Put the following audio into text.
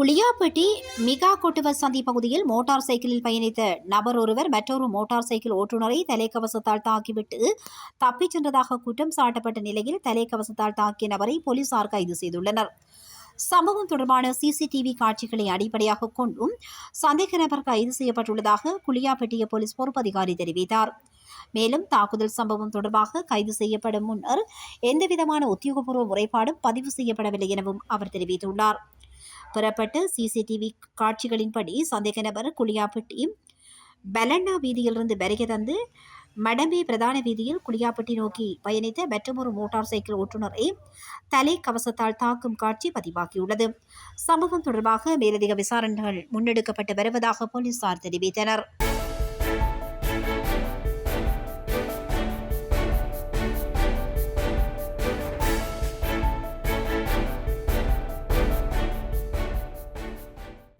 குளியாப்பட்டி மிகா கொட்டுவ சந்தி பகுதியில் மோட்டார் சைக்கிளில் பயணித்த நபர் ஒருவர் மற்றொரு மோட்டார் சைக்கிள் ஓட்டுநரை தலைக்கவசத்தால் தாக்கிவிட்டு தப்பிச் சென்றதாக குற்றம் சாட்டப்பட்ட நிலையில் தலைக்கவசத்தால் தாக்கிய நபரை போலீசார் கைது செய்துள்ளனர். சம்பவம் தொடர்பான சிசிடிவி காட்சிகளை அடிப்படையாக கொண்டும் சந்தேக நபர் கைது செய்யப்பட்டுள்ளதாக குளியாப்பட்டிய போலீஸ் பொறுப்பதிகாரி தெரிவித்தார். மேலும் தாக்குதல் சம்பவம் தொடர்பாக கைது செய்யப்படும் முன்னர் எந்தவிதமான உத்தியோகபூர்வ முறைப்பாடும் பதிவு செய்யப்படவில்லை எனவும் அவர் தெரிவித்துள்ளார். பெறப்பட்ட சிசிடிவி காட்சிகளின்படி சந்தேக நபர் குளியாப்பட்டி பெலண்ணா வீதியிலிருந்து வருகை தந்து மடம்பே பிரதான வீதியில் குளியாப்பட்டி நோக்கி பயணித்த மற்றொரு மோட்டார் சைக்கிள் ஓட்டுநரை தலை கவசத்தால் தாக்கும் காட்சி பதிவாகியுள்ளது. சம்பவம் தொடர்பாக மேலதிக விசாரணைகள் முன்னெடுக்கப்பட்டு வருவதாக போலீசார் தெரிவித்தனர்.